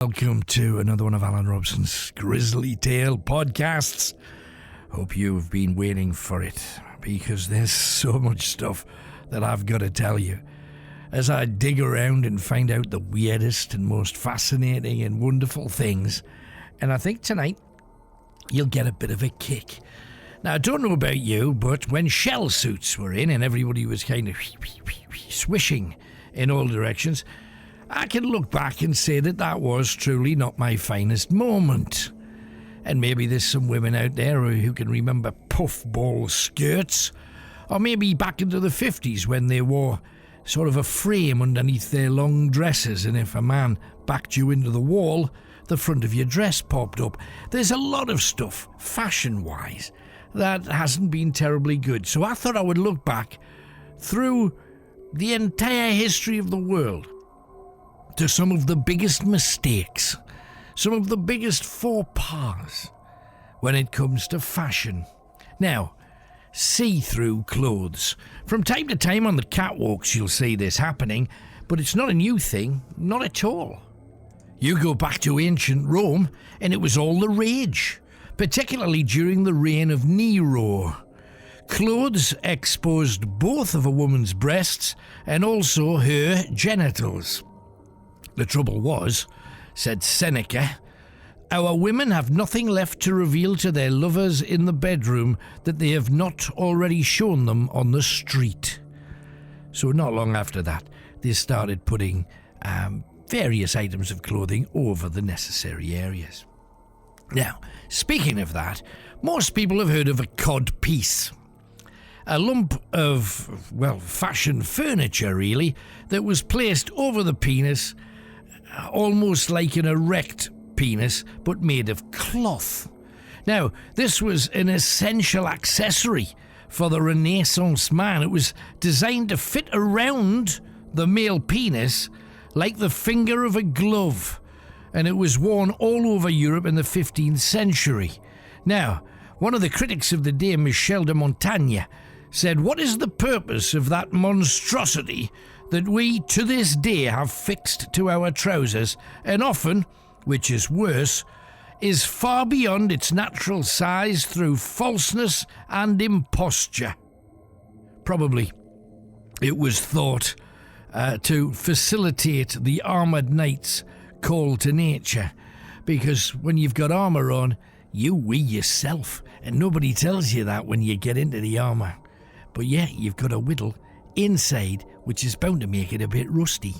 Welcome to another one of Alan Robson's Grisly Tale podcasts. Hope you've been waiting for it, because there's so much stuff that I've got to tell you as I dig around and find out the weirdest and most fascinating and wonderful things. And I think tonight you'll get a bit of a kick. Now, I don't know about you, but when shell suits were in and everybody was kind of swishing in all directions, I can look back and say that was truly not my finest moment. And maybe there's some women out there who can remember puffball skirts, or maybe back into the 50s when they wore sort of a frame underneath their long dresses, and if a man backed you into the wall, the front of your dress popped up. There's a lot of stuff, fashion-wise, that hasn't been terribly good. So I thought I would look back through the entire history of the world to some of the biggest mistakes, some of the biggest faux pas when it comes to fashion. Now, see-through clothes. From time to time on the catwalks you'll see this happening, but it's not a new thing, not at all. You go back to ancient Rome and it was all the rage, particularly during the reign of Nero. Clothes exposed both of a woman's breasts and also her genitals. The trouble was, said Seneca, our women have nothing left to reveal to their lovers in the bedroom that they have not already shown them on the street. So not long after that, they started putting various items of clothing over the necessary areas. Now, speaking of that, most people have heard of a cod piece. A lump of, fashion furniture really, that was placed over the penis, almost like an erect penis, but made of cloth. Now, this was an essential accessory for the Renaissance man. It was designed to fit around the male penis like the finger of a glove, and it was worn all over Europe in the 15th century. Now, one of the critics of the day, Michel de Montaigne, said, "What is the purpose of that monstrosity that we to this day have fixed to our trousers, and often, which is worse, is far beyond its natural size through falseness and imposture?" Probably it was thought to facilitate the armoured knight's call to nature, because when you've got armour on, you wee yourself, and nobody tells you that when you get into the armour. But yeah, you've got a whittle inside, which is bound to make it a bit rusty.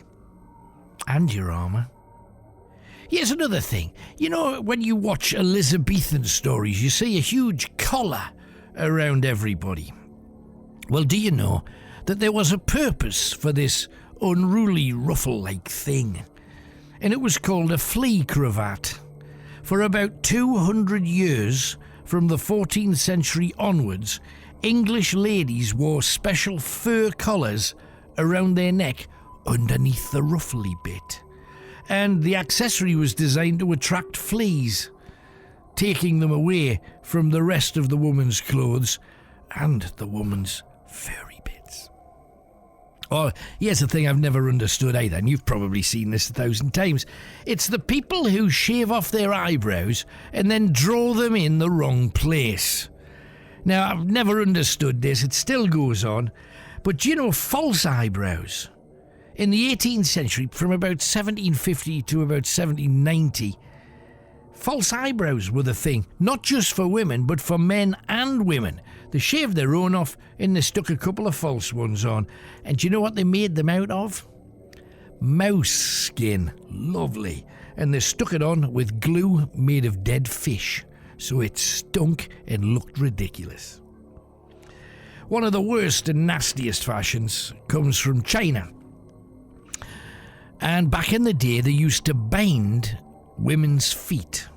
And your armour. Here's another thing. You know, when you watch Elizabethan stories, you see a huge collar around everybody. Well, do you know that there was a purpose for this unruly ruffle-like thing? And it was called a flea cravat. For about 200 years, from the 14th century onwards, English ladies wore special fur collars around their neck underneath the ruffly bit. And the accessory was designed to attract fleas, taking them away from the rest of the woman's clothes and the woman's furry bits. Oh, here's the thing I've never understood either, and you've probably seen this 1,000 times. It's the people who shave off their eyebrows and then draw them in the wrong place. Now, I've never understood this, it still goes on, but do you know false eyebrows? In the 18th century, from about 1750 to about 1790, false eyebrows were the thing, not just for women, but for men and women. They shaved their own off and they stuck a couple of false ones on. And do you know what they made them out of? Mouse skin. Lovely. And they stuck it on with glue made of dead fish, so it stunk and looked ridiculous. One of the worst and nastiest fashions comes from China. And back in the day, they used to bind women's feet.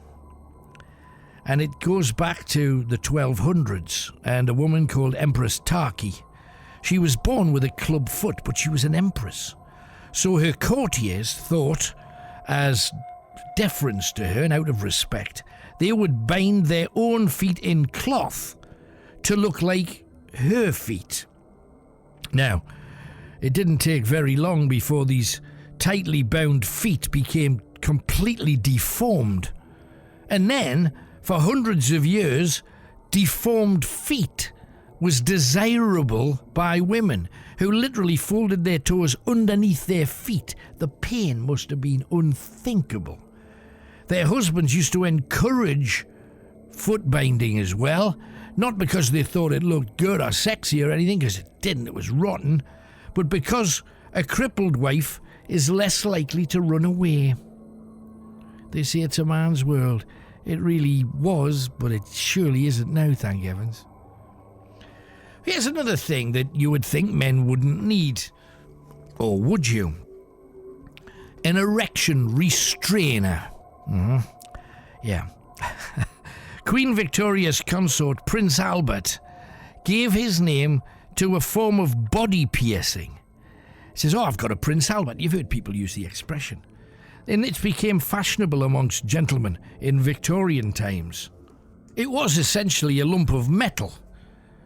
And it goes back to the 1200s, and a woman called Empress Taki. She was born with a club foot, but she was an empress. So her courtiers thought, as deference to her and out of respect, they would bind their own feet in cloth to look like her feet. Now, it didn't take very long before these tightly bound feet became completely deformed. And then, for hundreds of years, deformed feet was desirable by women who literally folded their toes underneath their feet. The pain must have been unthinkable. Their husbands used to encourage foot binding as well, not because they thought it looked good or sexy or anything, because it didn't, it was rotten, but because a crippled wife is less likely to run away. They say it's a man's world. It really was, but it surely isn't now, thank heavens. Here's another thing that you would think men wouldn't need. Or would you? An erection restrainer. Yeah. Queen Victoria's consort, Prince Albert, gave his name to a form of body piercing. He says, I've got a Prince Albert. You've heard people use the expression. And it became fashionable amongst gentlemen in Victorian times. It was essentially a lump of metal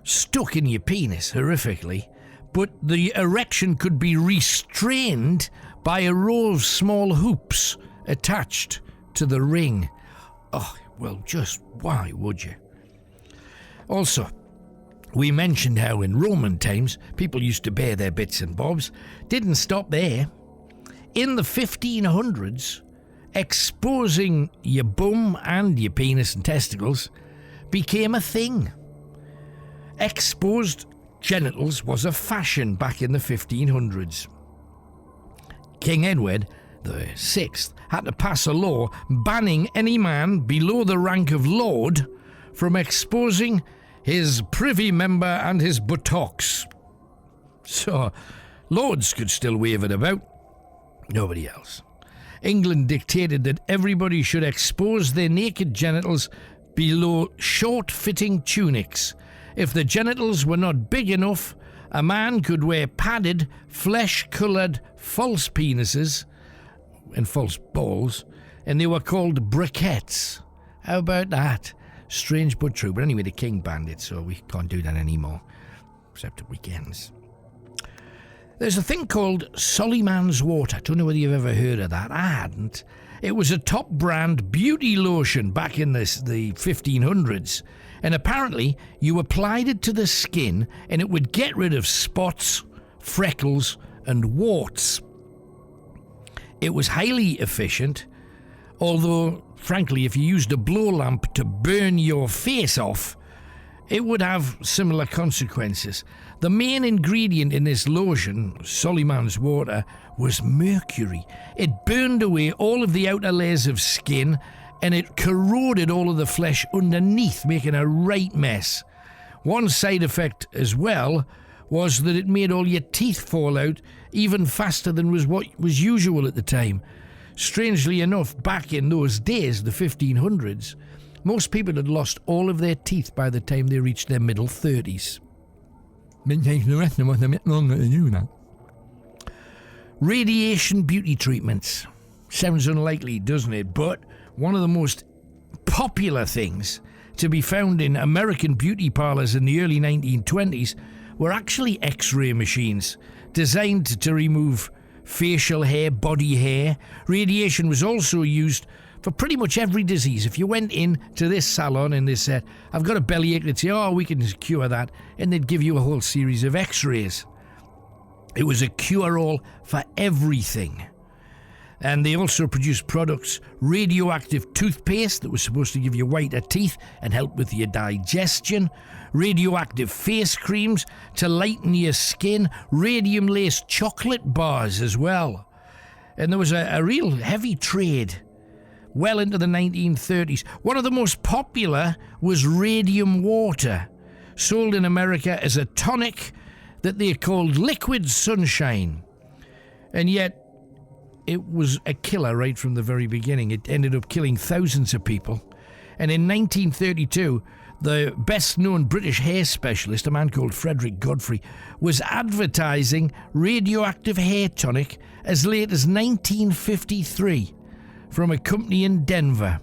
stuck in your penis, horrifically, but the erection could be restrained by a row of small hoops attached to the ring. Oh, well, just why would you? Also, we mentioned how in Roman times people used to bare their bits and bobs. Didn't stop there. In the 1500s, exposing your bum and your penis and testicles became a thing. Exposed genitals was a fashion back in the 1500s. King Edward VI had to pass a law banning any man below the rank of lord from exposing his privy member and his buttocks. So, lords could still wave it about. Nobody else. England dictated that everybody should expose their naked genitals below short-fitting tunics. If the genitals were not big enough, a man could wear padded, flesh-coloured false penises and false balls, and they were called briquettes. How about that? Strange but true. But anyway, the king banned it, so we can't do that anymore, except at weekends. There's a thing called Sollyman's Water. I don't know whether you've ever heard of that. I hadn't. It was a top brand beauty lotion back in the 1500s. And apparently you applied it to the skin and it would get rid of spots, freckles and warts. It was highly efficient, although frankly if you used a blow lamp to burn your face off, it would have similar consequences. The main ingredient in this lotion, Sollyman's Water, was mercury. It burned away all of the outer layers of skin and it corroded all of the flesh underneath, making a right mess. One side effect as well was that it made all your teeth fall out even faster than was what was usual at the time. Strangely enough, back in those days, the 1500s, most people had lost all of their teeth by the time they reached their middle 30s. It takes the rest of us a bit longer to do that. Radiation beauty treatments. Sounds unlikely, doesn't it? But one of the most popular things to be found in American beauty parlors in the early 1920s were actually X-ray machines designed to remove facial hair, body hair. Radiation was also used for pretty much every disease. If you went in to this salon and they said, I've got a bellyache, they'd say, oh, we can cure that. And they'd give you a whole series of X-rays. It was a cure-all for everything. And they also produced products, radioactive toothpaste that was supposed to give you whiter teeth and help with your digestion, radioactive face creams to lighten your skin, radium-laced chocolate bars as well. And there was a real heavy trade well into the 1930s. One of the most popular was radium water, sold in America as a tonic that they called liquid sunshine. And yet, it was a killer right from the very beginning. It ended up killing thousands of people. And in 1932, the best-known British hair specialist, a man called Frederick Godfrey, was advertising radioactive hair tonic as late as 1953 from a company in Denver.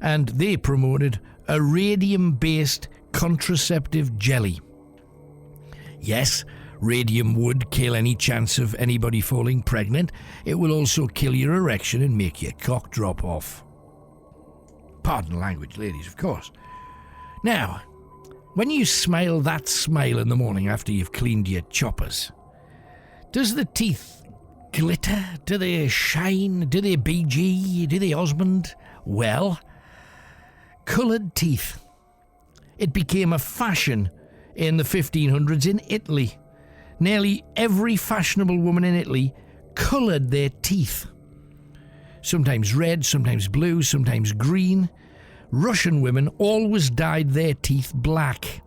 And they promoted a radium-based contraceptive jelly. Yes, Radium would kill any chance of anybody falling pregnant. It will also kill your erection and make your cock drop off. Pardon the language, ladies, of course. Now, when you smile that smile in the morning after you've cleaned your choppers, does the teeth glitter? Do they shine? Do they BG? Do they Osmond? Well, coloured teeth. It became a fashion in the 1500s in Italy. Nearly every fashionable woman in Italy coloured their teeth. Sometimes red, sometimes blue, sometimes green. Russian women always dyed their teeth black.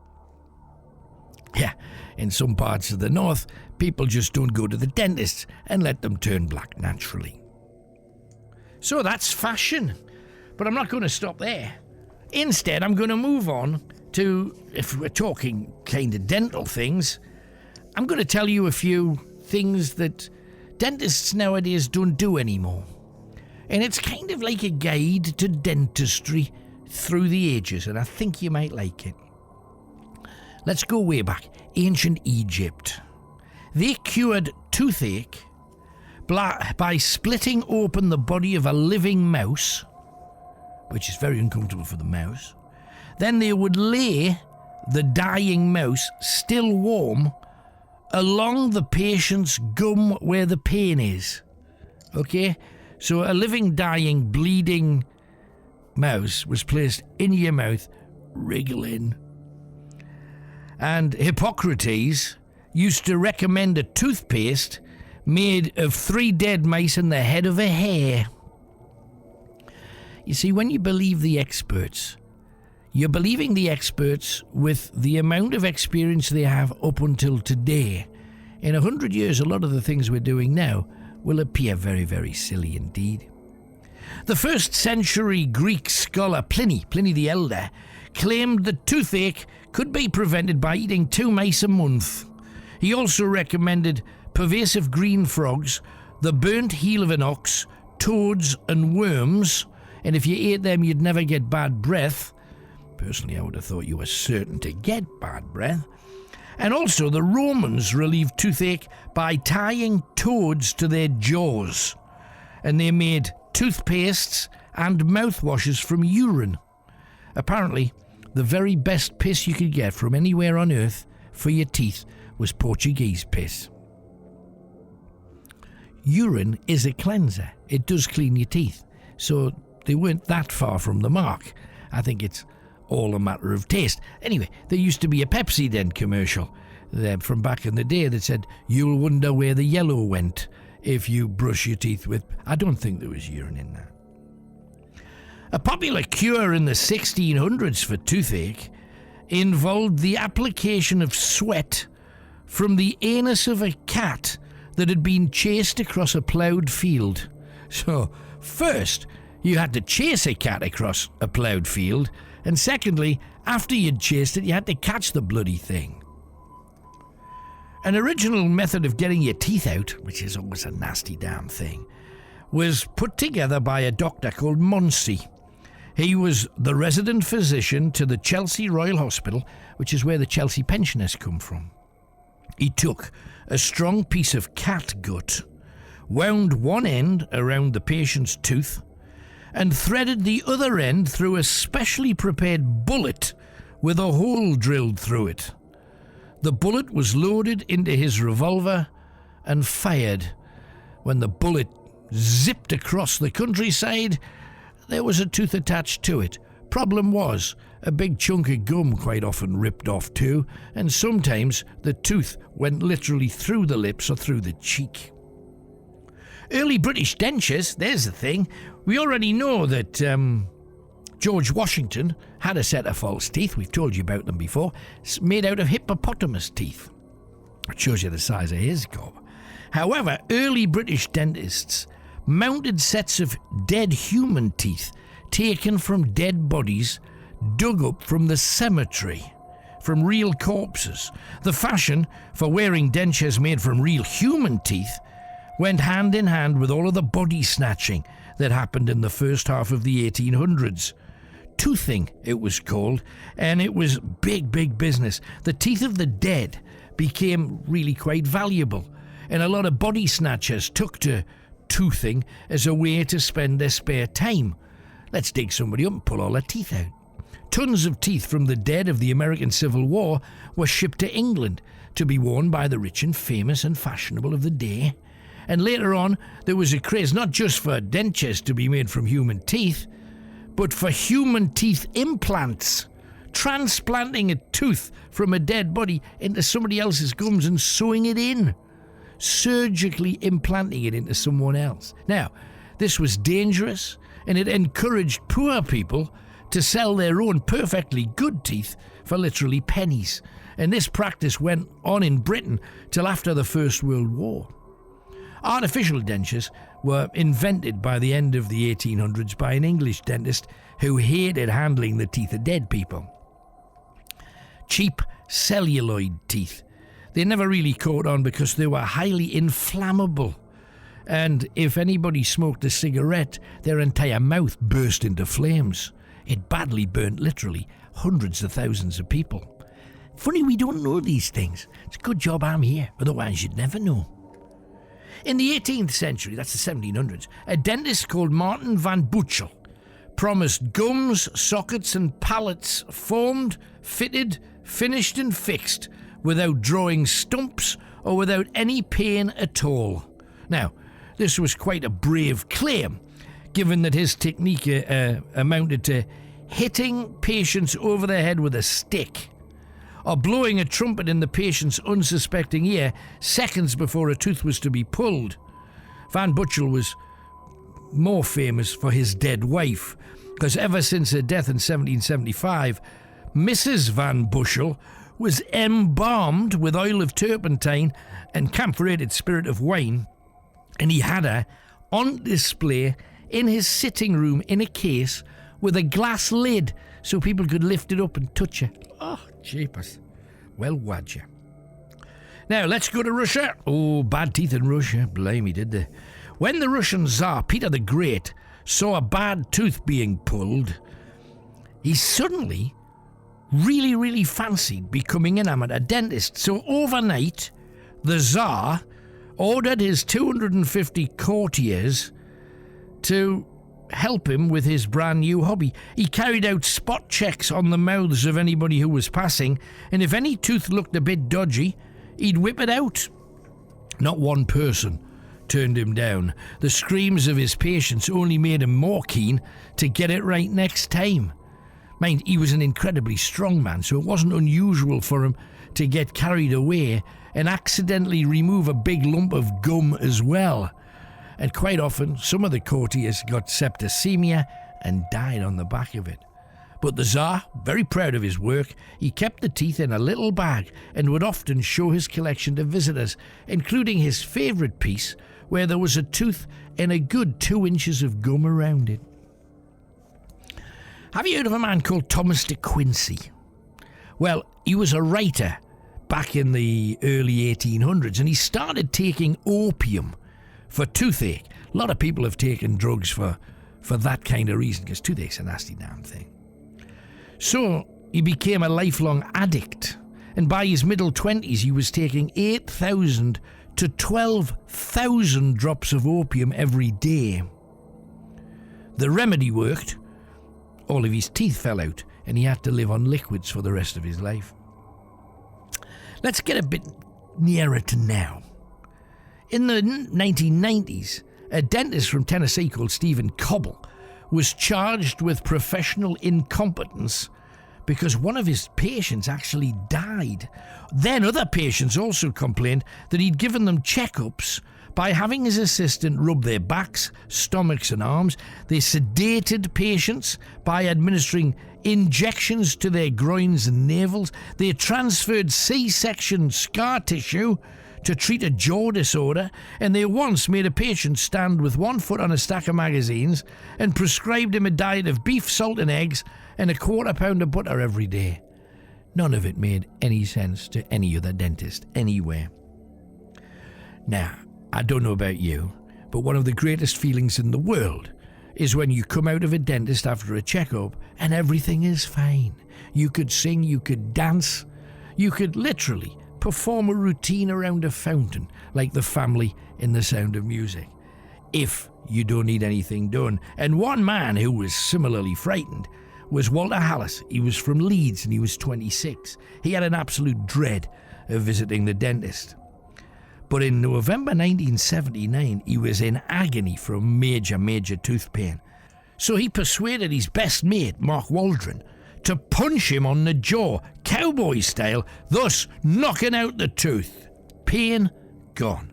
Yeah, in some parts of the north, people just don't go to the dentist and let them turn black naturally. So that's fashion. But I'm not going to stop there. Instead, I'm going to move on to, if we're talking kind of dental things, I'm going to tell you a few things that dentists nowadays don't do anymore. And it's kind of like a guide to dentistry through the ages, and I think you might like it. Let's go way back. Ancient Egypt. They cured toothache by splitting open the body of a living mouse, which is very uncomfortable for the mouse. Then they would lay the dying mouse, still warm, along the patient's gum where the pain is. Okay? So a living, dying, bleeding mouse was placed in your mouth, wriggling. And Hippocrates used to recommend a toothpaste made of 3 dead mice and the head of a hare. You see, when you believe the experts, you're believing the experts with the amount of experience they have up until today. In 100 years, a lot of the things we're doing now will appear very, very silly indeed. The 1st century Greek scholar Pliny the Elder, claimed that toothache could be prevented by eating 2 mice a month. He also recommended pervasive green frogs, the burnt heel of an ox, toads and worms, and if you ate them you'd never get bad breath. Personally, I would have thought you were certain to get bad breath. And also the Romans relieved toothache by tying toads to their jaws, and they made toothpastes and mouthwashes from urine. Apparently, the very best piss you could get from anywhere on earth for your teeth was Portuguese piss. Urine is a cleanser. It does clean your teeth. So they weren't that far from the mark. I think it's all a matter of taste. Anyway, there used to be a Pepsi Dent commercial from back in the day that said, "You'll wonder where the yellow went if you brush your teeth with..." I don't think there was urine in that. A popular cure in the 1600s for toothache involved the application of sweat from the anus of a cat that had been chased across a ploughed field. So, first, you had to chase a cat across a ploughed field, and secondly, after you'd chased it, you had to catch the bloody thing. An original method of getting your teeth out, which is always a nasty damn thing, was put together by a doctor called Monsey. He was the resident physician to the Chelsea Royal Hospital, which is where the Chelsea pensioners come from. He took a strong piece of cat gut, wound one end around the patient's tooth, and threaded the other end through a specially prepared bullet with a hole drilled through it. The bullet was loaded into his revolver and fired. When the bullet zipped across the countryside, there was a tooth attached to it. Problem was, a big chunk of gum quite often ripped off too, and sometimes the tooth went literally through the lips or through the cheek. Early British dentures, there's the thing. We already know that George Washington had a set of false teeth. We've told you about them before. It's made out of hippopotamus teeth. It shows you the size of his gob. However, early British dentists mounted sets of dead human teeth taken from dead bodies dug up from the cemetery, from real corpses. The fashion for wearing dentures made from real human teeth went hand in hand with all of the body snatching that happened in the first half of the 1800s. Toothing, it was called, and it was big, big business. The teeth of the dead became really quite valuable, and a lot of body snatchers took to toothing as a way to spend their spare time. Let's dig somebody up and pull all their teeth out. Tons of teeth from the dead of the American Civil War were shipped to England to be worn by the rich and famous and fashionable of the day. And later on, there was a craze not just for dentures to be made from human teeth, but for human teeth implants. Transplanting a tooth from a dead body into somebody else's gums and sewing it in. Surgically implanting it into someone else. Now, this was dangerous, and it encouraged poor people to sell their own perfectly good teeth for literally pennies. And this practice went on in Britain till after the First World War. Artificial dentures were invented by the end of the 1800s by an English dentist who hated handling the teeth of dead people. Cheap celluloid teeth. They never really caught on because they were highly inflammable. And if anybody smoked a cigarette, their entire mouth burst into flames. It badly burnt literally hundreds of thousands of people. Funny we don't know these things. It's a good job I'm here, otherwise you'd never know. In the 18th century, that's the 1700s, a dentist called Martin van Buchel promised gums, sockets and palates formed, fitted, finished and fixed without drawing stumps or without any pain at all. Now, this was quite a brave claim, given that his technique amounted to hitting patients over the head with a stick or blowing a trumpet in the patient's unsuspecting ear seconds before a tooth was to be pulled. Van Buchel was more famous for his dead wife, because ever since her death in 1775, Mrs. Van Buchel was embalmed with oil of turpentine and camphorated spirit of wine, and he had her on display in his sitting room in a case with a glass lid so people could lift it up and touch her. Oh, jeepers. Well, wad you. Now, let's go to Russia. Oh, bad teeth in Russia. Blimey, did they? When the Russian Tsar, Peter the Great, saw a bad tooth being pulled, he suddenly really fancied becoming an amateur dentist. So overnight, the Tsar ordered his 250 courtiers to help him with his brand new hobby. He carried out spot checks on the mouths of anybody who was passing, and if any tooth looked a bit dodgy, he'd whip it out. Not one person turned him down. The screams of his patients only made him more keen to get it right next time. Mind, he was an incredibly strong man, so it wasn't unusual for him to get carried away and accidentally remove a big lump of gum as well. And quite often, some of the courtiers got septicemia and died on the back of it. But the Tsar, very proud of his work, he kept the teeth in a little bag and would often show his collection to visitors, including his favourite piece, where there was a tooth and a good 2 inches of gum around it. Have you heard of a man called Thomas de Quincey? Well, he was a writer back in the early 1800s, and he started taking opium for toothache. A lot of people have taken drugs for that kind of reason, because toothache's a nasty damn thing. So he became a lifelong addict, and by his middle 20s he was taking 8,000 to 12,000 drops of opium every day. The remedy worked. All of his teeth fell out, and he had to live on liquids for the rest of his life. Let's get a bit nearer to now. In the 1990s, a dentist from Tennessee called Stephen Cobble was charged with professional incompetence because one of his patients actually died. Then other patients also complained that he'd given them checkups by having his assistant rub their backs, stomachs and arms. They sedated patients by administering injections to their groins and navels. They transferred C-section scar tissue to treat a jaw disorder, and they once made a patient stand with 1 foot on a stack of magazines and prescribed him a diet of beef, salt and eggs and a 1/4 pound of butter every day. None of it made any sense to any other dentist anywhere. Now, I don't know about you, but one of the greatest feelings in the world is when you come out of a dentist after a checkup and everything is fine. You could sing, you could dance, you could literally perform a routine around a fountain, like the family in The Sound of Music, if you don't need anything done. And one man who was similarly frightened was Walter Hallis. He was from Leeds and he was 26. He had an absolute dread of visiting the dentist. But in November 1979, he was in agony from major tooth pain. So he persuaded his best mate, Mark Waldron, to punch him on the jaw, cowboy style, thus knocking out the tooth. Pain gone.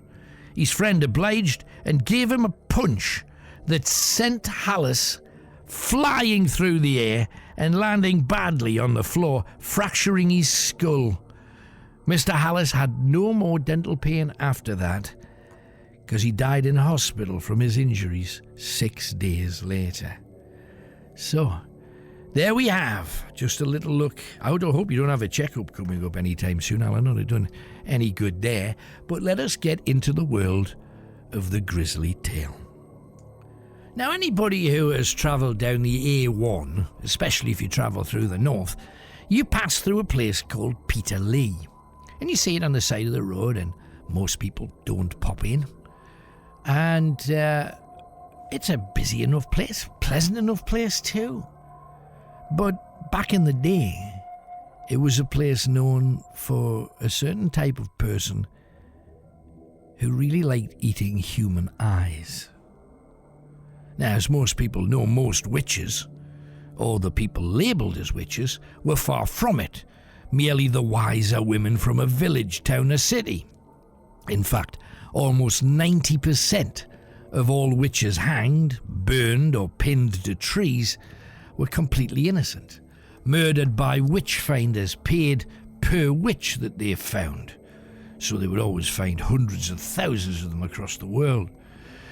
His friend obliged and gave him a punch that sent Hallis flying through the air and landing badly on the floor, fracturing his skull. Mr. Hallis had no more dental pain after that, because he died in hospital from his injuries 6 days later. So, there we have just a little look. I would hope you don't have a checkup coming up anytime soon. I'll not have done any good there. But let us get into the world of the grisly tale. Now, anybody who has travelled down the A1, especially if you travel through the north, you pass through a place called Peterlee. And you see it on the side of the road, and most people don't pop in. And it's a busy enough place, pleasant enough place too. But back in the day, it was a place known for a certain type of person who really liked eating human eyes. Now, as most people know, most witches, or the people labelled as witches, were far from it, merely the wiser women from a village, town or city. In fact, almost 90% of all witches hanged, burned or pinned to trees were completely innocent, murdered by witch finders paid per witch that they found. So they would always find hundreds of thousands of them across the world.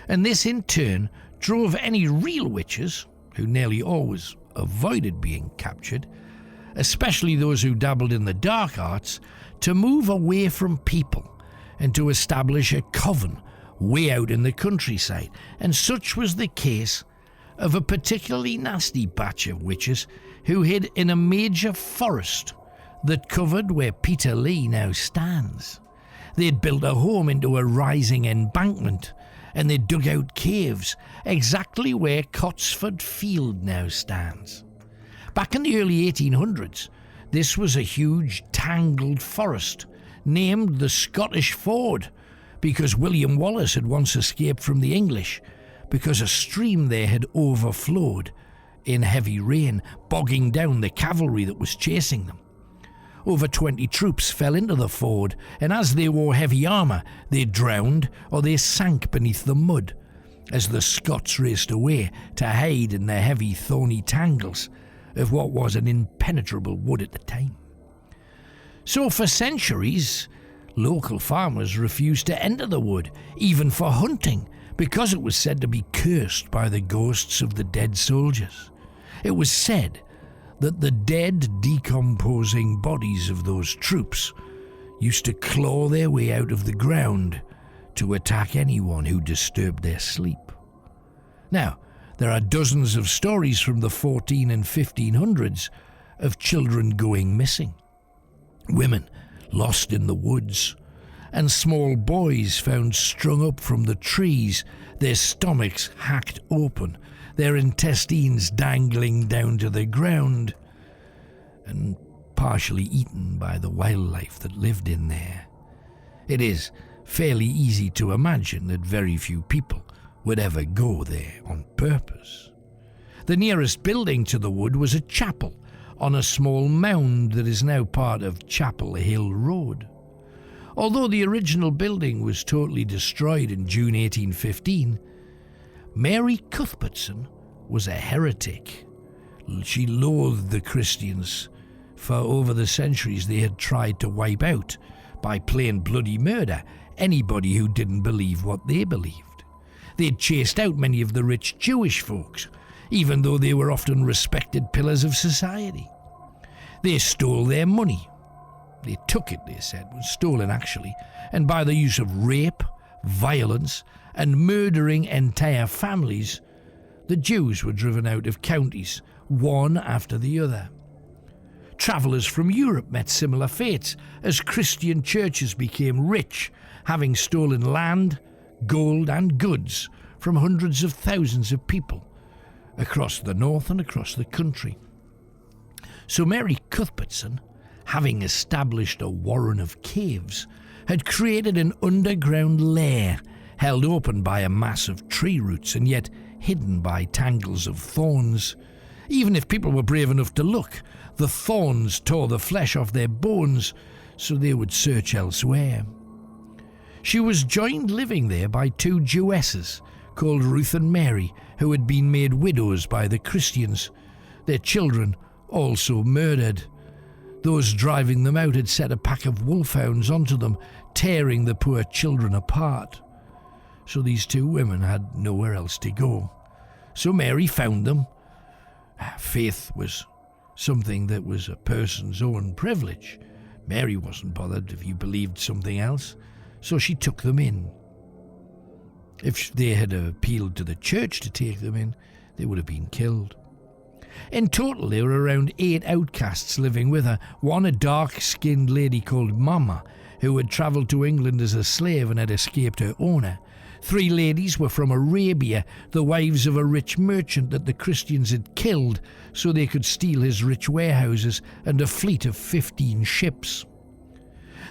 And this in turn drove any real witches, who nearly always avoided being captured, especially those who dabbled in the dark arts, to move away from people and to establish a coven way out in the countryside. And such was the case of a particularly nasty batch of witches who hid in a major forest that covered where Peterlee now stands. They'd built a home into a rising embankment, and they dug out caves exactly where Cotsford Field now stands. Back in the early 1800s, this was a huge tangled forest named the Scottish Ford, because William Wallace had once escaped from the English because a stream there had overflowed in heavy rain, bogging down the cavalry that was chasing them. Over 20 troops fell into the ford, and as they wore heavy armour, they drowned or they sank beneath the mud as the Scots raced away to hide in the heavy thorny tangles of what was an impenetrable wood at the time. So for centuries, local farmers refused to enter the wood, even for hunting, because it was said to be cursed by the ghosts of the dead soldiers. It was said that the dead, decomposing bodies of those troops used to claw their way out of the ground to attack anyone who disturbed their sleep. Now, there are dozens of stories from the 14 and 1500s of children going missing, women lost in the woods, and small boys found strung up from the trees, their stomachs hacked open, their intestines dangling down to the ground, and partially eaten by the wildlife that lived in there. It is fairly easy to imagine that very few people would ever go there on purpose. The nearest building to the wood was a chapel on a small mound that is now part of Chapel Hill Road. Although the original building was totally destroyed in June 1815, Mary Cuthbertson was a heretic. She loathed the Christians, for over the centuries they had tried to wipe out, by plain bloody murder, anybody who didn't believe what they believed. They'd chased out many of the rich Jewish folks, even though they were often respected pillars of society. They stole their money. They took it, they said, was stolen actually, and by the use of rape, violence, and murdering entire families, the Jews were driven out of counties, one after the other. Travellers from Europe met similar fates as Christian churches became rich, having stolen land, gold and goods from hundreds of thousands of people across the north and across the country. So Mary Cuthbertson, having established a warren of caves, had created an underground lair held open by a mass of tree roots and yet hidden by tangles of thorns. Even if people were brave enough to look, the thorns tore the flesh off their bones, so they would search elsewhere. She was joined living there by two Jewesses called Ruth and Mary, who had been made widows by the Christians, their children also murdered. Those driving them out had set a pack of wolfhounds onto them, tearing the poor children apart. So these two women had nowhere else to go. So Mary found them. Faith was something that was a person's own privilege. Mary wasn't bothered if you believed something else, so she took them in. If they had appealed to the church to take them in, they would have been killed. In total, there were around 8 outcasts living with her. One, a dark-skinned lady called Mama, who had travelled to England as a slave and had escaped her owner. 3 ladies were from Arabia, the wives of a rich merchant that the Christians had killed so they could steal his rich warehouses and a fleet of 15 ships.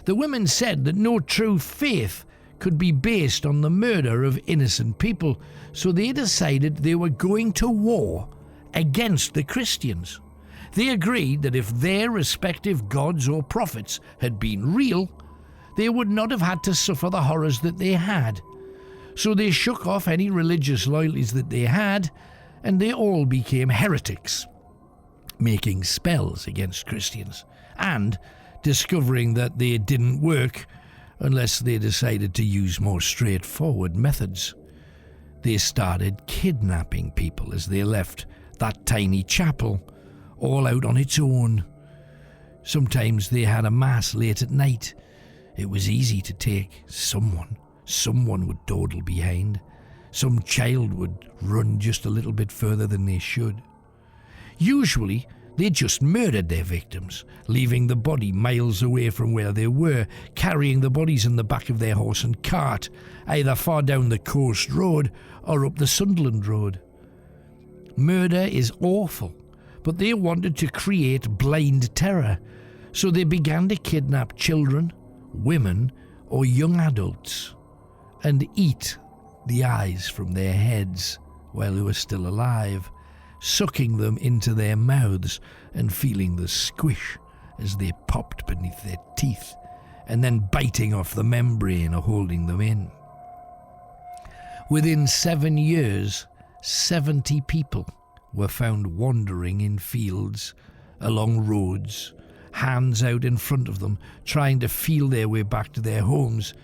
The women said that no true faith could be based on the murder of innocent people, so they decided they were going to war against the Christians. They agreed that if their respective gods or prophets had been real, they would not have had to suffer the horrors that they had. So they shook off any religious loyalties that they had, and they all became heretics, making spells against Christians, and discovering that they didn't work unless they decided to use more straightforward methods. They started kidnapping people as they left that tiny chapel, all out on its own. Sometimes they had a mass late at night. It was easy to take someone. Someone would dawdle behind. Some child would run just a little bit further than they should. Usually, they just murdered their victims, leaving the body miles away from where they were, carrying the bodies in the back of their horse and cart, either far down the coast road or up the Sunderland Road. Murder is awful, but they wanted to create blind terror, so they began to kidnap children, women, or young adults, and eat the eyes from their heads while they were still alive, sucking them into their mouths and feeling the squish as they popped beneath their teeth, and then biting off the membrane or holding them in. Within 7 years, 70 people were found wandering in fields, along roads, hands out in front of them, trying to feel their way back to their homes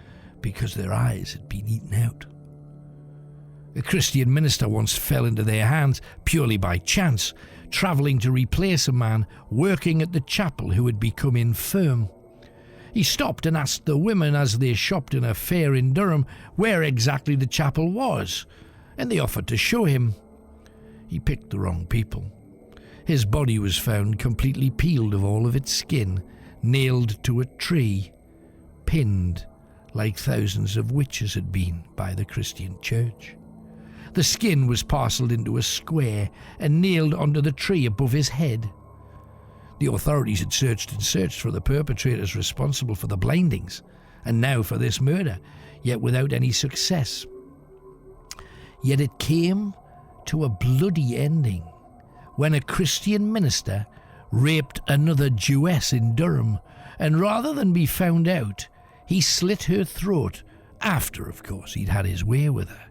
because their eyes had been eaten out. A Christian minister once fell into their hands purely by chance, travelling to replace a man working at the chapel who had become infirm. He stopped and asked the women as they shopped in a fair in Durham where exactly the chapel was, and they offered to show him. He picked the wrong people. His body was found completely peeled of all of its skin, nailed to a tree, pinned like thousands of witches had been by the Christian church. The skin was parcelled into a square and nailed onto the tree above his head. The authorities had searched for the perpetrators responsible for the blindings, and now for this murder, yet without any success. Yet it came to a bloody ending when a Christian minister raped another Jewess in Durham, and rather than be found out, he slit her throat after, of course, he'd had his way with her.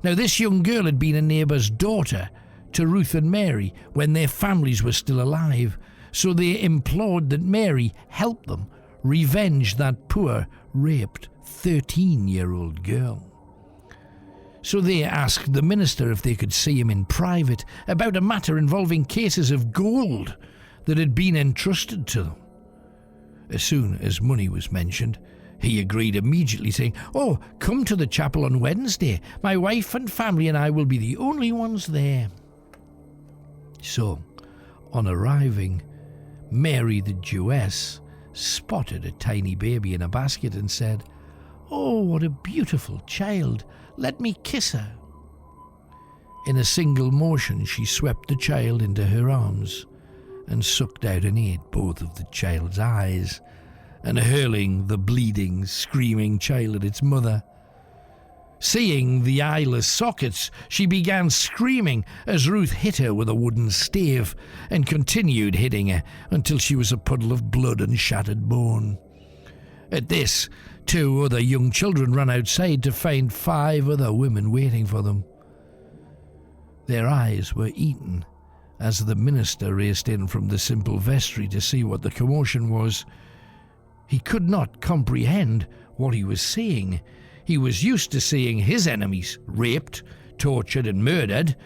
Now, this young girl had been a neighbour's daughter to Ruth and Mary when their families were still alive, so they implored that Mary help them revenge that poor, raped 13-year-old girl. So they asked the minister if they could see him in private about a matter involving cases of gold that had been entrusted to them. As soon as money was mentioned, he agreed immediately, saying, "Oh, come to the chapel on Wednesday. My wife and family and I will be the only ones there." So, on arriving, Mary the Jewess spotted a tiny baby in a basket and said, "Oh, what a beautiful child. Let me kiss her." In a single motion, she swept the child into her arms and sucked out and ate both of the child's eyes, and hurling the bleeding, screaming child at its mother. Seeing the eyeless sockets, she began screaming as Ruth hit her with a wooden stave and continued hitting her until she was a puddle of blood and shattered bone. At this, 2 other young children ran outside to find 5 other women waiting for them. Their eyes were eaten as the minister raced in from the simple vestry to see what the commotion was. He could not comprehend what he was seeing. He was used to seeing his enemies raped, tortured and murdered,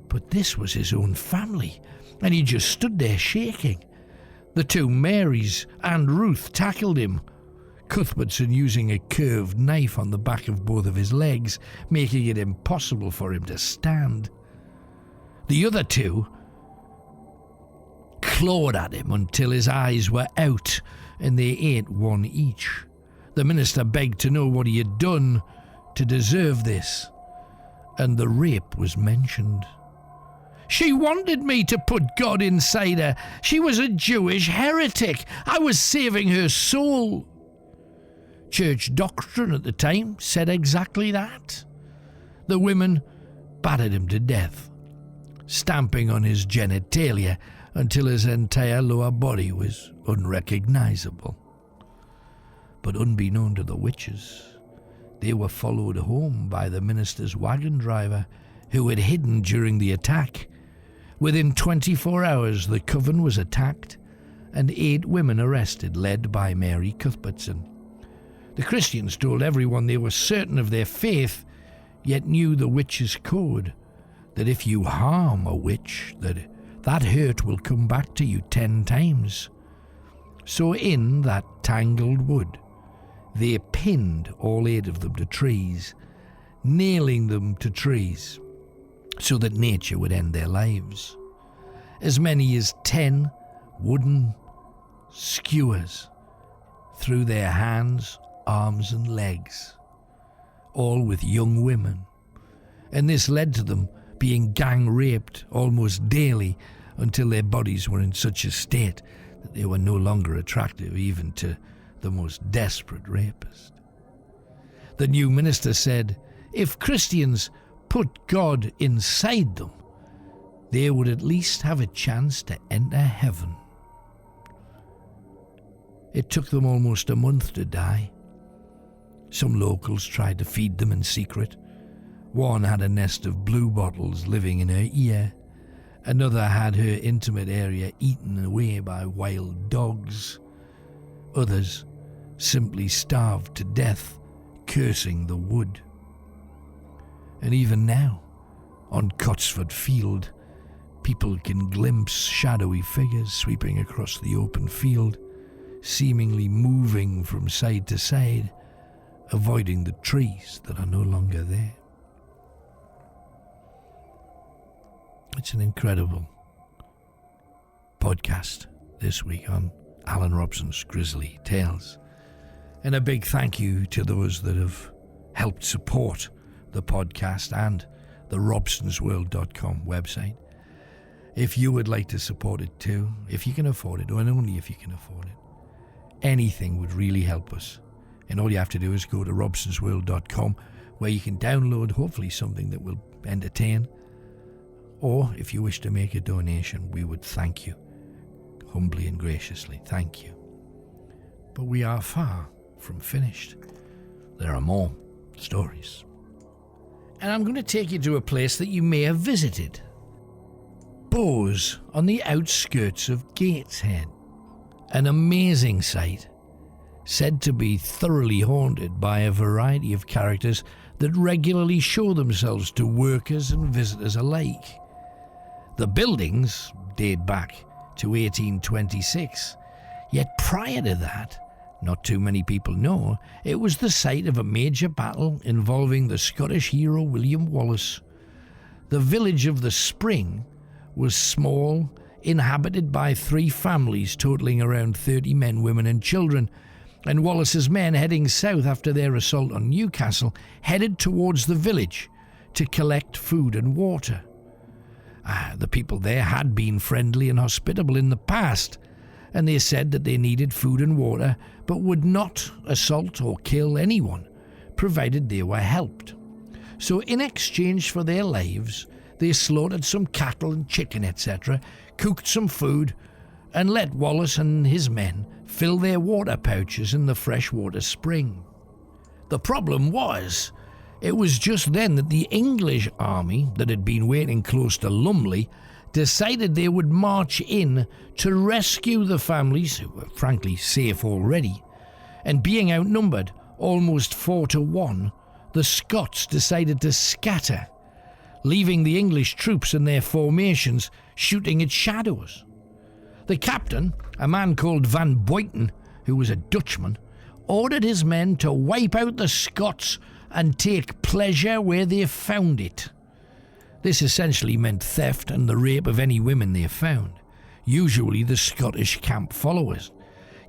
but this was his own family, and he just stood there shaking. The 2 Marys and Ruth tackled him, Cuthbertson using a curved knife on the back of both of his legs, making it impossible for him to stand. The other 2 clawed at him until his eyes were out, and they ate one each. The minister begged to know what he had done to deserve this, and the rape was mentioned. "She wanted me to put God inside her. She was a Jewish heretic. I was saving her soul." Church doctrine at the time said exactly that. The women battered him to death, stamping on his genitalia until his entire lower body was unrecognizable. But unbeknown to the witches, they were followed home by the minister's wagon driver, who had hidden during the attack. Within 24 hours, the coven was attacked and 8 women arrested, led by Mary Cuthbertson. The Christians told everyone they were certain of their faith, yet knew the witch's code, that if you harm a witch, that hurt will come back to you 10 times. So in that tangled wood, they pinned all 8 of them to trees, nailing them to trees so that nature would end their lives. As many as 10 wooden skewers through their hands, arms and legs, all with young women. And this led to them being gang raped almost daily until their bodies were in such a state that they were no longer attractive even to the most desperate rapist. The new minister said if Christians put God inside them, they would at least have a chance to enter heaven. It took them almost a month to die. Some locals tried to feed them in secret. One had a nest of blue bottles living in her ear. Another had her intimate area eaten away by wild dogs. Others simply starved to death, cursing the wood. And even now, on Cotsford Field, people can glimpse shadowy figures sweeping across the open field, seemingly moving from side to side, avoiding the trees that are no longer there. It's an incredible podcast this week on Alan Robson's Grisly Tales. And a big thank you to those that have helped support the podcast and the robsonsworld.com website. If you would like to support it too, if you can afford it, and only if you can afford it, anything would really help us. And all you have to do is go to robsonsworld.com, where you can download hopefully something that will entertain. Or if you wish to make a donation, we would thank you humbly and graciously. Thank you. But we are far from finished. There are more stories. And I'm going to take you to a place that you may have visited. Bowes on the outskirts of Gateshead. An amazing sight, said to be thoroughly haunted by a variety of characters that regularly show themselves to workers and visitors alike. The buildings date back to 1826, yet prior to that, not too many people know, it was the site of a major battle involving the Scottish hero William Wallace. The village of the Spring was small, inhabited by 3 families totaling around 30 men, women and children, and Wallace's men, heading south after their assault on Newcastle, headed towards the village to collect food and water. The people there had been friendly and hospitable in the past, and they said that they needed food and water but would not assault or kill anyone, provided they were helped. So in exchange for their lives, they slaughtered some cattle and chicken, etc., cooked some food, and let Wallace and his men fill their water pouches in the freshwater spring. The problem was, it was just then that the English army that had been waiting close to Lumley decided they would march in to rescue the families, who were frankly safe already, and being outnumbered almost 4-1, the Scots decided to scatter, leaving the English troops in their formations shooting at shadows. The captain, a man called Van Boyten, who was a Dutchman, ordered his men to wipe out the Scots and take pleasure where they found it. This essentially meant theft and the rape of any women they found, usually the Scottish camp followers.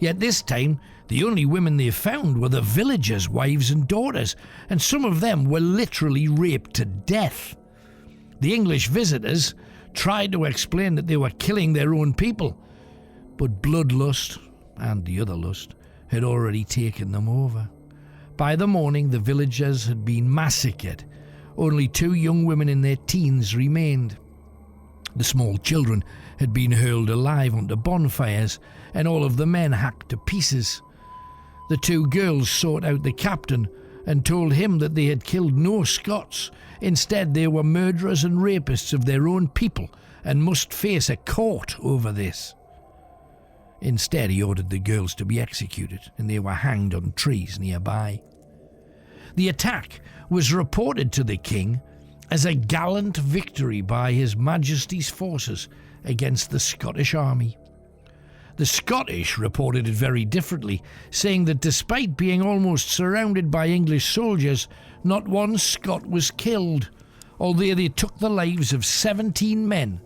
Yet this time, the only women they found were the villagers' wives and daughters, and some of them were literally raped to death. The English visitors tried to explain that they were killing their own people, but bloodlust, and the other lust, had already taken them over. By the morning, the villagers had been massacred. Only 2 young women in their teens remained. The small children had been hurled alive onto bonfires, and all of the men hacked to pieces. The 2 girls sought out the captain and told him that they had killed no Scots. Instead, they were murderers and rapists of their own people and must face a court over this. Instead, he ordered the girls to be executed, and they were hanged on trees nearby. The attack was reported to the king as a gallant victory by His Majesty's forces against the Scottish army. The Scottish reported it very differently, saying that despite being almost surrounded by English soldiers, not one Scot was killed, although they took the lives of 17 men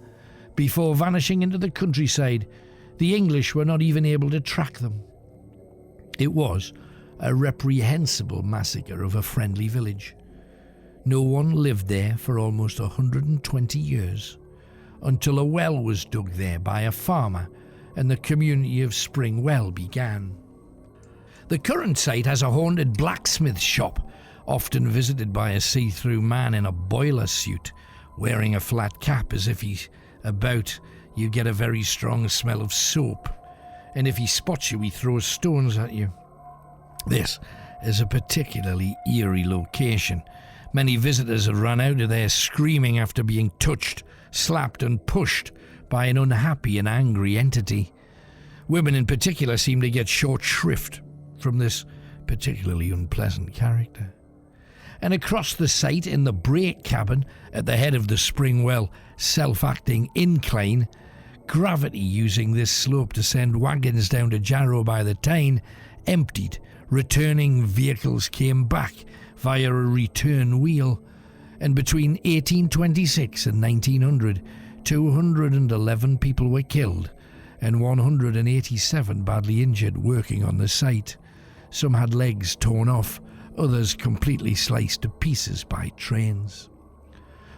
before vanishing into the countryside. The English were not even able to track them. It was a reprehensible massacre of a friendly village. No one lived there for almost 120 years, until a well was dug there by a farmer and the community of Springwell began. The current site has a haunted blacksmith shop, often visited by a see-through man in a boiler suit, wearing a flat cap as if he's about. You get a very strong smell of soap, and if he spots you, he throws stones at you. This is a particularly eerie location. Many visitors have run out of there screaming after being touched, slapped and pushed by an unhappy and angry entity. Women in particular seem to get short shrift from this particularly unpleasant character. And across the site, in the brake cabin at the head of the Springwell self-acting incline, gravity using this slope to send wagons down to Jarrow by the Tyne emptied. Returning vehicles came back via a return wheel, and between 1826 and 1900, 211 people were killed and 187 badly injured working on the site. Some had legs torn off, others completely sliced to pieces by trains.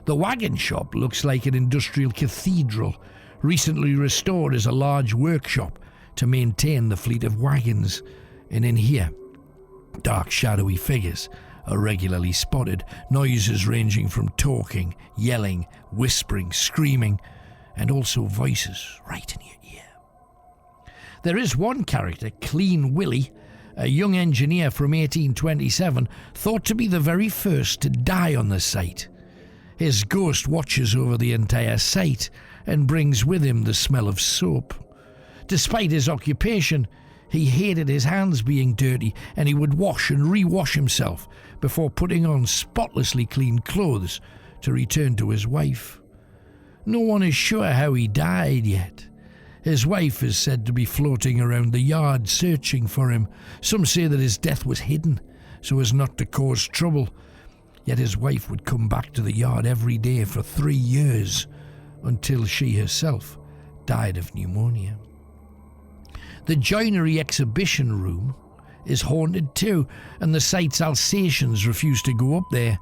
The wagon shop looks like an industrial cathedral, recently restored as a large workshop to maintain the fleet of wagons, and in here, dark shadowy figures are regularly spotted, noises ranging from talking, yelling, whispering, screaming, and also voices right in your ear. There is one character, Clean Willie, a young engineer from 1827, thought to be the very first to die on the site. His ghost watches over the entire site and brings with him the smell of soap. Despite his occupation, he hated his hands being dirty, and he would wash and re-wash himself before putting on spotlessly clean clothes to return to his wife. No one is sure how he died yet. His wife is said to be floating around the yard searching for him. Some say that his death was hidden so as not to cause trouble. Yet his wife would come back to the yard every day for 3 years until she herself died of pneumonia. The joinery exhibition room is haunted too, and the site's Alsatians refuse to go up there.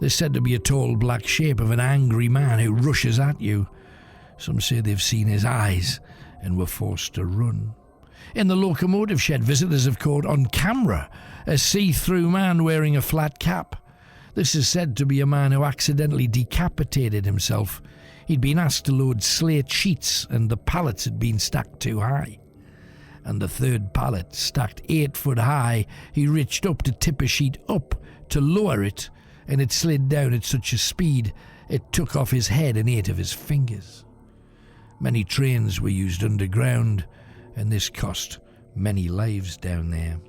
There's said to be a tall black shape of an angry man who rushes at you. Some say they've seen his eyes and were forced to run. In the locomotive shed, visitors have caught on camera a see-through man wearing a flat cap. This is said to be a man who accidentally decapitated himself. He'd been asked to load slate sheets and the pallets had been stacked too high. And the third pallet, stacked 8 foot high, he reached up to tip a sheet up to lower it, and it slid down at such a speed it took off his head and 8 of his fingers. Many trains were used underground, and this cost many lives down there.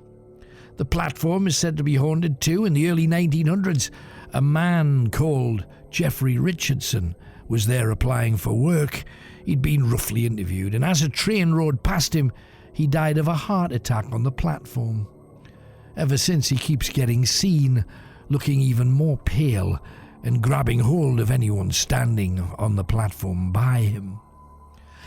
The platform is said to be haunted too. In the early 1900s, a man called Geoffrey Richardson was there applying for work. He'd been roughly interviewed, and as a train rode past him, he died of a heart attack on the platform. Ever since, he keeps getting seen, looking even more pale and grabbing hold of anyone standing on the platform by him.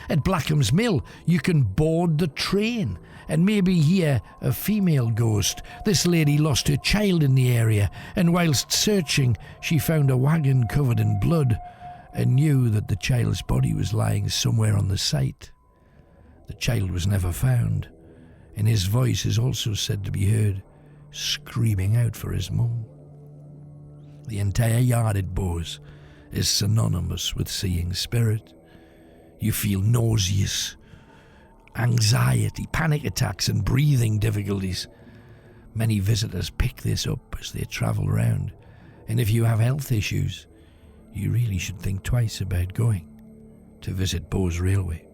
At Blackham's Mill, you can board the train and maybe hear a female ghost. This lady lost her child in the area, and whilst searching, she found a wagon covered in blood and knew that the child's body was lying somewhere on the site. The child was never found, and his voice is also said to be heard screaming out for his mum. The entire yard at Bowes is synonymous with seeing spirit. You feel nauseous, anxiety, panic attacks and breathing difficulties. Many visitors pick this up as they travel round, and if you have health issues, you really should think twice about going to visit Bowes Railway.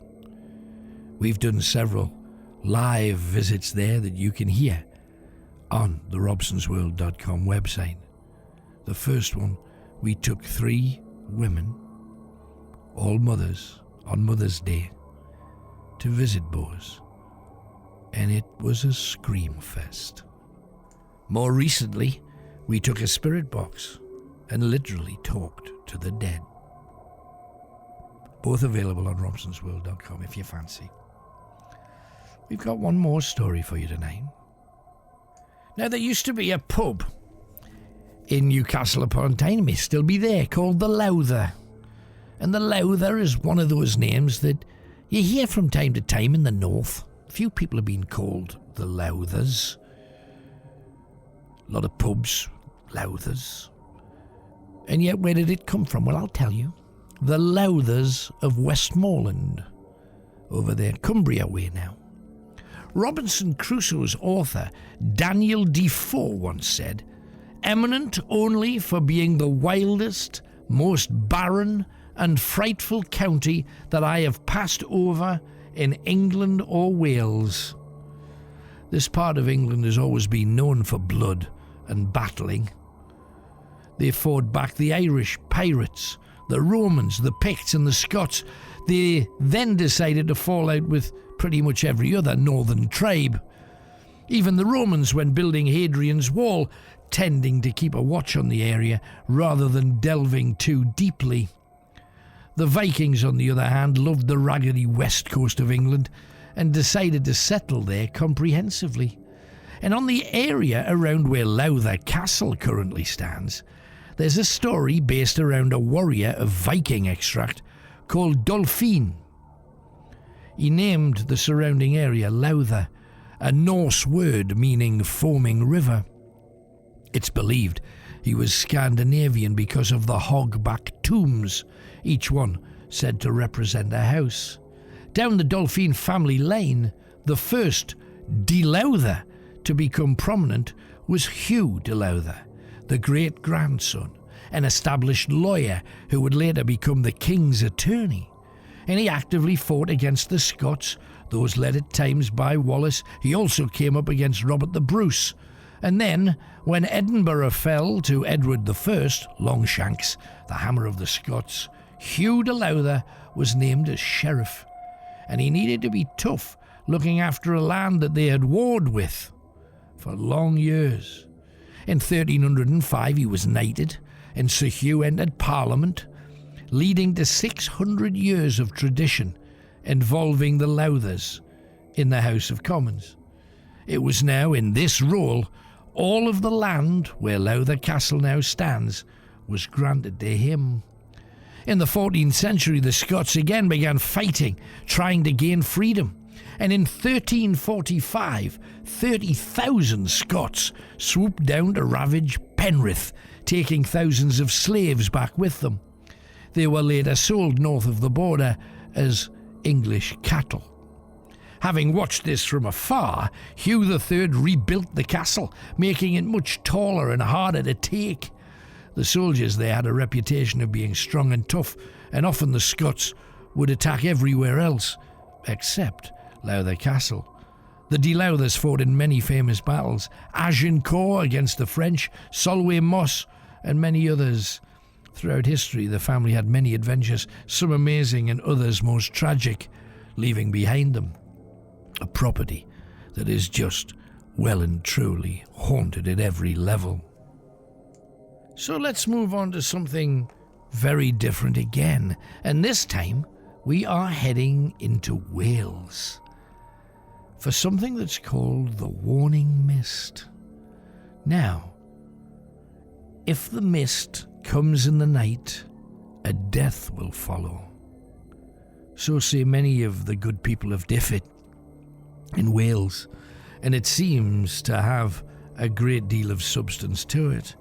We've done several live visits there that you can hear on the robsonsworld.com website. The first one, we took 3 women, all mothers, on Mother's Day, to visit Bowes, and it was a scream fest. More recently, we took a spirit box and literally talked to the dead. Both available on robsonsworld.com if you fancy. We've got one more story for you tonight. Now, there used to be a pub in Newcastle upon Tyne, it may still be there, called the Lowther. And the Lowther is one of those names that you hear from time to time in the north. A few people have been called the Lowthers. A lot of pubs, Lowthers. And yet, where did it come from? Well, I'll tell you. The Lowthers of Westmoreland, over there, Cumbria way now. Robinson Crusoe's author, Daniel Defoe, once said, "Eminent only for being the wildest, most barren and frightful county that I have passed over in England or Wales." This part of England has always been known for blood and battling. They fought back the Irish pirates, the Romans, the Picts and the Scots. They then decided to fall out with pretty much every other northern tribe. Even the Romans, when building Hadrian's Wall, tending to keep a watch on the area rather than delving too deeply. The Vikings, on the other hand, loved the raggedy west coast of England and decided to settle there comprehensively. And on the area around where Lowther Castle currently stands, there's a story based around a warrior of Viking extract called Dolphin. He named the surrounding area Lowther, a Norse word meaning foaming river. It's believed he was Scandinavian because of the hogback tombs, each one said to represent a house. Down the Dolphin family lane, the first de Lowther to become prominent was Hugh de Lowther, the great-grandson, an established lawyer who would later become the king's attorney. And he actively fought against the Scots, those led at times by Wallace. He also came up against Robert the Bruce. And then, when Edinburgh fell to Edward I, Longshanks, the Hammer of the Scots, Hugh de Lowther was named as sheriff. And he needed to be tough, looking after a land that they had warred with for long years. In 1305 he was knighted, and Sir Hugh entered Parliament, leading to 600 years of tradition involving the Lowthers in the House of Commons. It was now in this role all of the land where Lowther Castle now stands was granted to him. In the 14th century, the Scots again began fighting, trying to gain freedom. And in 1345, 30,000 Scots swooped down to ravage Penrith, taking thousands of slaves back with them. They were later sold north of the border as English cattle. Having watched this from afar, Hugh III rebuilt the castle, making it much taller and harder to take. The soldiers there had a reputation of being strong and tough, and often the Scots would attack everywhere else, except Lowther Castle. The De Lowthers fought in many famous battles, Agincourt against the French, Solway Moss, and many others. Throughout history, the family had many adventures, some amazing and others most tragic, leaving behind them a property that is just well and truly haunted at every level. So let's move on to something very different again, and this time we are heading into Wales for something that's called the Warning Mist. Now, if the mist comes in the night, a death will follow. So say many of the good people of Diffit in Wales, and it seems to have a great deal of substance to it.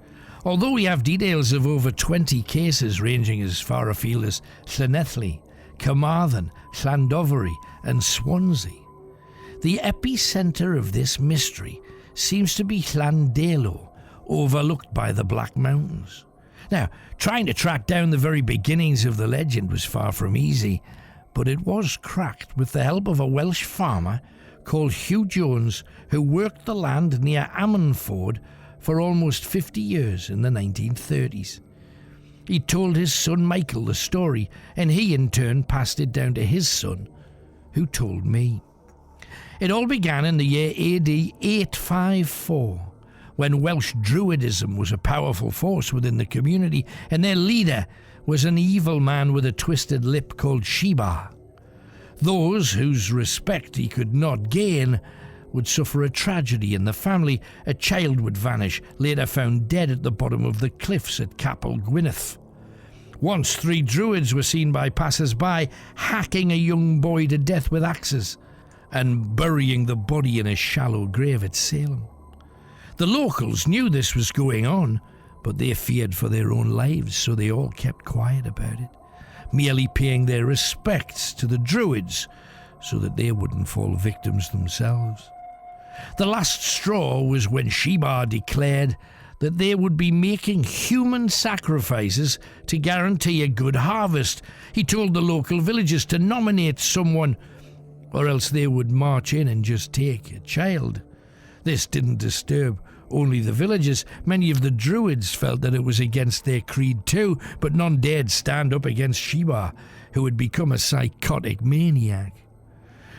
Although we have details of over 20 cases ranging as far afield as Llanelli, Carmarthen, Llandovery and Swansea, the epicentre of this mystery seems to be Llandelo, overlooked by the Black Mountains. Now, trying to track down the very beginnings of the legend was far from easy, but it was cracked with the help of a Welsh farmer called Hugh Jones, who worked the land near Ammanford for almost 50 years in the 1930s. He told his son Michael the story, and he in turn passed it down to his son, who told me. It all began in the year AD 854, when Welsh Druidism was a powerful force within the community, and their leader was an evil man with a twisted lip called Sheba. Those whose respect he could not gain would suffer a tragedy in the family. A child would vanish, later found dead at the bottom of the cliffs at Capel Gwynedd. Once 3 druids were seen by passers-by hacking a young boy to death with axes and burying the body in a shallow grave at Salem. The locals knew this was going on, but they feared for their own lives, so they all kept quiet about it, merely paying their respects to the druids so that they wouldn't fall victims themselves. The last straw was when Sheba declared that they would be making human sacrifices to guarantee a good harvest. He told the local villagers to nominate someone, or else they would march in and just take a child. This didn't disturb only the villagers. Many of the druids felt that it was against their creed too, but none dared stand up against Sheba, who had become a psychotic maniac.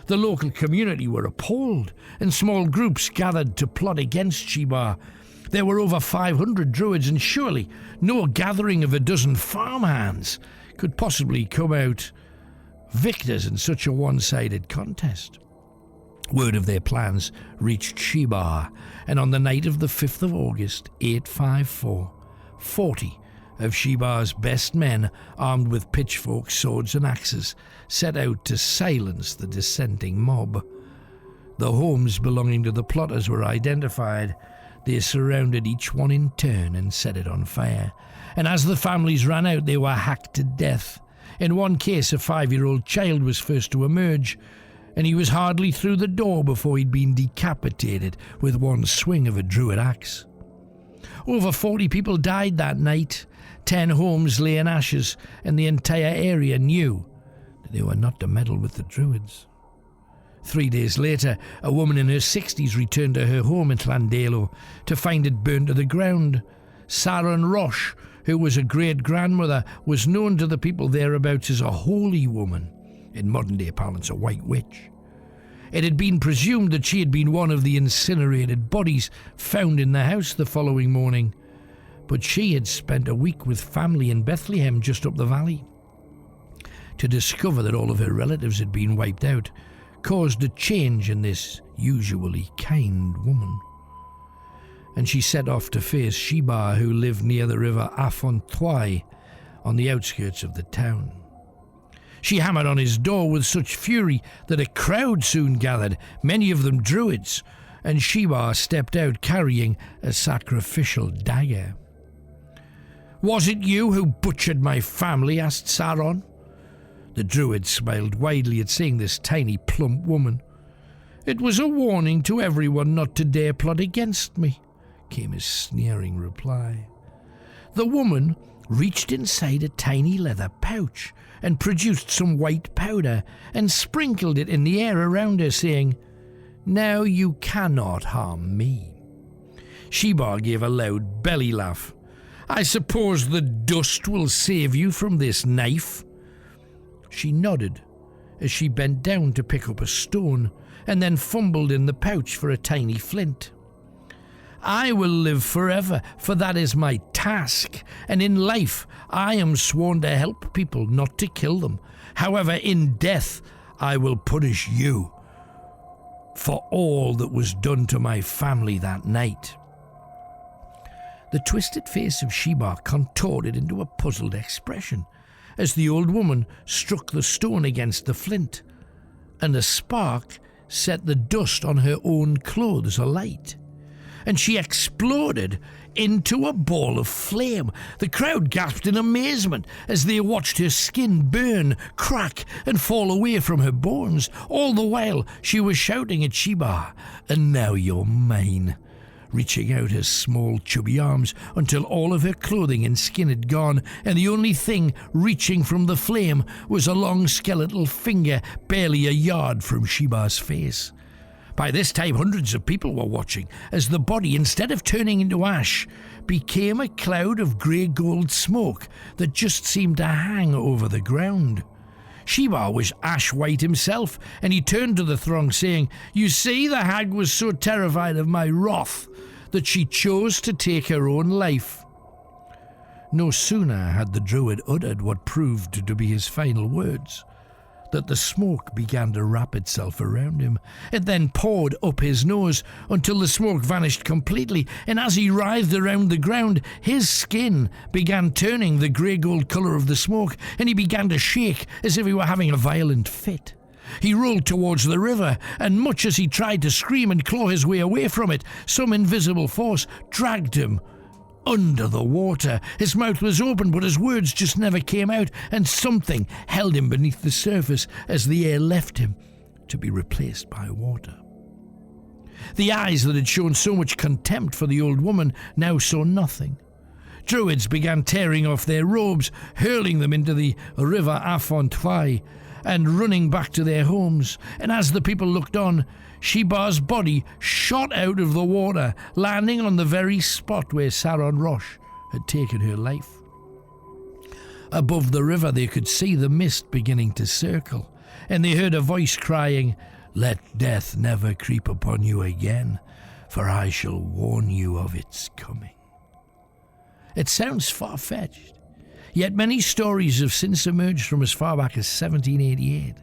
The local community were appalled, and small groups gathered to plot against Sheba. There were over 500 druids, and surely no gathering of a dozen farmhands could possibly come out victors in such a one-sided contest. Word of their plans reached Sheba, and on the night of the 5th of August, 854, 40 of Sheba's best men, armed with pitchforks, swords and axes, set out to silence the dissenting mob. The homes belonging to the plotters were identified. They surrounded each one in turn and set it on fire, and as the families ran out, they were hacked to death. In one case, a 5-year-old child was first to emerge, and he was hardly through the door before he'd been decapitated with one swing of a druid axe. Over 40 people died that night. 10 homes lay in ashes, and the entire area knew that they were not to meddle with the druids. 3 days later, a woman in her 60s returned to her home in Llandelo to find it burned to the ground. Saron Roche, who was a great-grandmother, was known to the people thereabouts as a holy woman, in modern-day parlance a white witch. It had been presumed that she had been one of the incinerated bodies found in the house the following morning, but she had spent a week with family in Bethlehem just up the valley. to discover that all of her relatives had been wiped out caused a change in this usually kind woman. And she set off to face Sheba, who lived near the river Afontoy on the outskirts of the town. She hammered on his door with such fury that a crowd soon gathered, many of them druids, and Sheba stepped out carrying a sacrificial dagger. "Was it you who butchered my family?" asked Saron. The druid smiled widely at seeing this tiny, plump woman. "It was a warning to everyone not to dare plot against me," came his sneering reply. The woman reached inside a tiny leather pouch and produced some white powder and sprinkled it in the air around her, saying, "Now you cannot harm me." Sheba gave a loud belly laugh. "I suppose the dust will save you from this knife?" She nodded as she bent down to pick up a stone and then fumbled in the pouch for a tiny flint. "I will live forever, for that is my task, and in life I am sworn to help people, not to kill them. However, in death I will punish you for all that was done to my family that night." The twisted face of Sheba contorted into a puzzled expression as the old woman struck the stone against the flint, and a spark set the dust on her own clothes alight, and she exploded into a ball of flame. The crowd gasped in amazement as they watched her skin burn, crack, and fall away from her bones. All the while she was shouting at Sheba, "And now you're mine," reaching out her small chubby arms until all of her clothing and skin had gone, and the only thing reaching from the flame was a long skeletal finger barely a yard from Sheba's face. By this time, hundreds of people were watching as the body, instead of turning into ash, became a cloud of grey-gold smoke that just seemed to hang over the ground. Sheba was ash-white himself, and he turned to the throng, saying, "You see, the hag was so terrified of my wrath that she chose to take her own life." No sooner had the druid uttered what proved to be his final words that the smoke began to wrap itself around him. It then poured up his nose until the smoke vanished completely, and as he writhed around the ground, his skin began turning the grey-gold colour of the smoke, and he began to shake as if he were having a violent fit. He rolled towards the river, and much as he tried to scream and claw his way away from it, some invisible force dragged him under the water. His mouth was open, but his words just never came out, and something held him beneath the surface as the air left him to be replaced by water. The eyes that had shown so much contempt for the old woman now saw nothing. Druids began tearing off their robes, hurling them into the river Afontoy, and running back to their homes. And as the people looked on, Sheba's body shot out of the water, landing on the very spot where Saron Roche had taken her life. Above the river they could see the mist beginning to circle, and they heard a voice crying, "Let death never creep upon you again, for I shall warn you of its coming." It sounds far-fetched, yet many stories have since emerged from as far back as 1788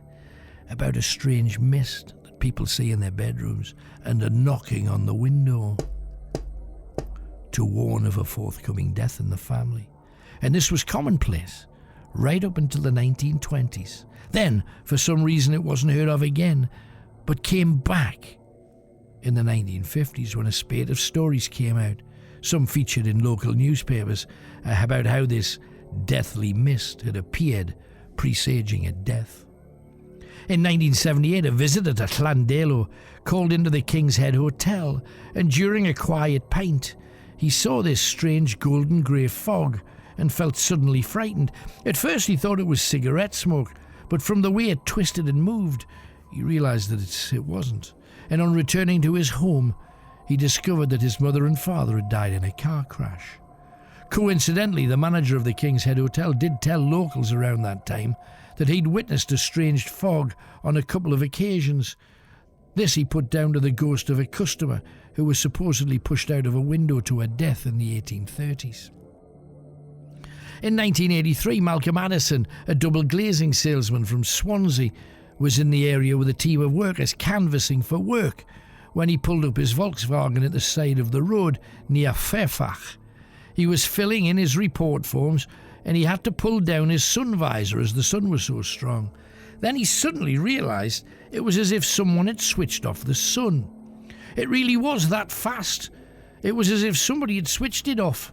about a strange mist that people see in their bedrooms and a knocking on the window to warn of a forthcoming death in the family. And this was commonplace right up until the 1920s. Then, for some reason, it wasn't heard of again, but came back in the 1950s when a spate of stories came out, some featured in local newspapers, about how this deathly mist had appeared, presaging a death. In 1978, a visitor to Llandelo called into the King's Head Hotel, and during a quiet pint, he saw this strange golden grey fog and felt suddenly frightened. At first he thought it was cigarette smoke, but from the way it twisted and moved, he realised that it wasn't. And on returning to his home, he discovered that his mother and father had died in a car crash. Coincidentally, the manager of the King's Head Hotel did tell locals around that time that he'd witnessed a strange fog on a couple of occasions. This he put down to the ghost of a customer who was supposedly pushed out of a window to her death in the 1830s. In 1983, Malcolm Addison, a double glazing salesman from Swansea, was in the area with a team of workers canvassing for work when he pulled up his Volkswagen at the side of the road near Fairfach. He was filling in his report forms and he had to pull down his sun visor as the sun was so strong. Then he suddenly realised it was as if someone had switched off the sun. It really was that fast. It was as if somebody had switched it off.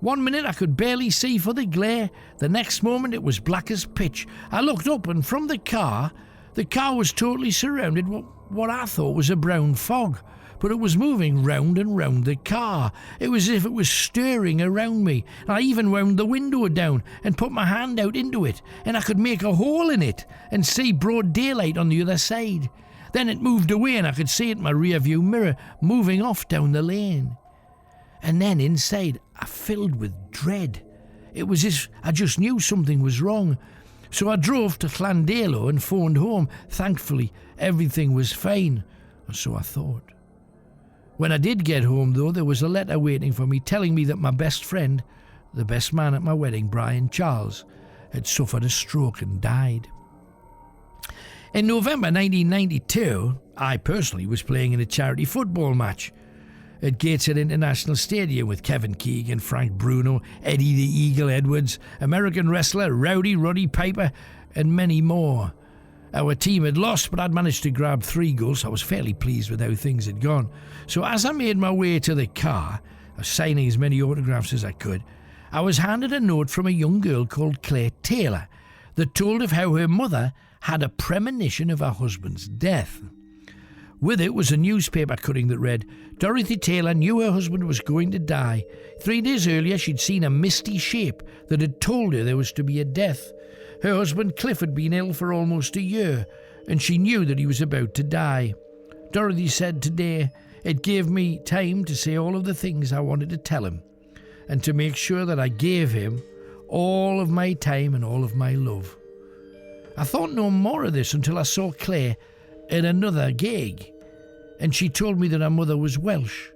1 minute I could barely see for the glare. The next moment it was black as pitch. I looked up and from the car was totally surrounded with what I thought was a brown fog. But it was moving round and round the car. It was as if it was stirring around me. I even wound the window down and put my hand out into it, and I could make a hole in it and see broad daylight on the other side. Then it moved away and I could see it in my rear view mirror moving off down the lane. And then inside, I filled with dread. It was as if I just knew something was wrong. So I drove to Llandelo and phoned home. Thankfully, everything was fine, or so I thought. When I did get home, though, there was a letter waiting for me telling me that my best friend, the best man at my wedding, Brian Charles, had suffered a stroke and died. In November 1992, I personally was playing in a charity football match at Gateshead International Stadium with Kevin Keegan, Frank Bruno, Eddie the Eagle Edwards, American wrestler Rowdy Roddy Piper, and many more. Our team had lost, but I'd managed to grab 3 goals, so I was fairly pleased with how things had gone. So as I made my way to the car, signing as many autographs as I could, I was handed a note from a young girl called Claire Taylor that told of how her mother had a premonition of her husband's death. With it was a newspaper cutting that read, Dorothy Taylor knew her husband was going to die. 3 days earlier she'd seen a misty shape that had told her there was to be a death. Her husband Cliff had been ill for almost a year, and she knew that he was about to die. Dorothy said today, it gave me time to say all of the things I wanted to tell him, and to make sure that I gave him all of my time and all of my love. I thought no more of this until I saw Claire at another gig, and she told me that her mother was Welsh,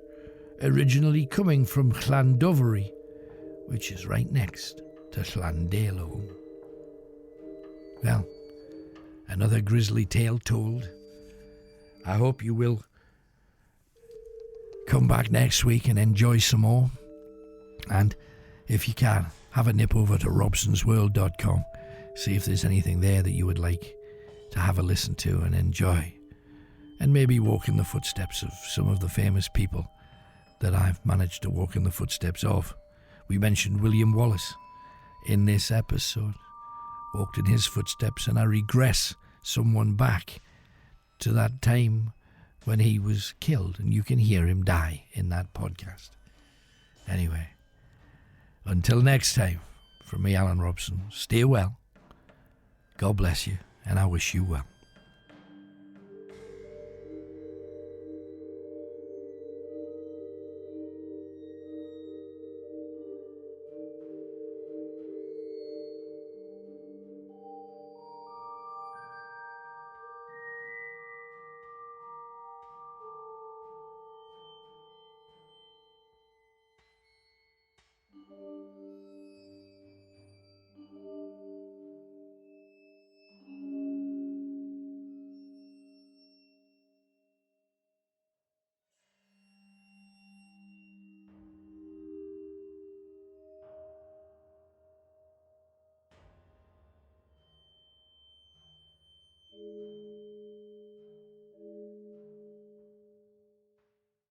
originally coming from Llandovery, which is right next to Llandelo. Well, another grisly tale told. I hope you will come back next week and enjoy some more. And if you can, have a nip over to robsonsworld.com. See if there's anything there that you would like to have a listen to and enjoy. And maybe walk in the footsteps of some of the famous people that I've managed to walk in the footsteps of. We mentioned William Wallace in this episode. Walked in his footsteps, and I regress someone back to that time when he was killed, and you can hear him die in that podcast. Anyway, until next time, from me, Alan Robson, stay well. God bless you, and I wish you well.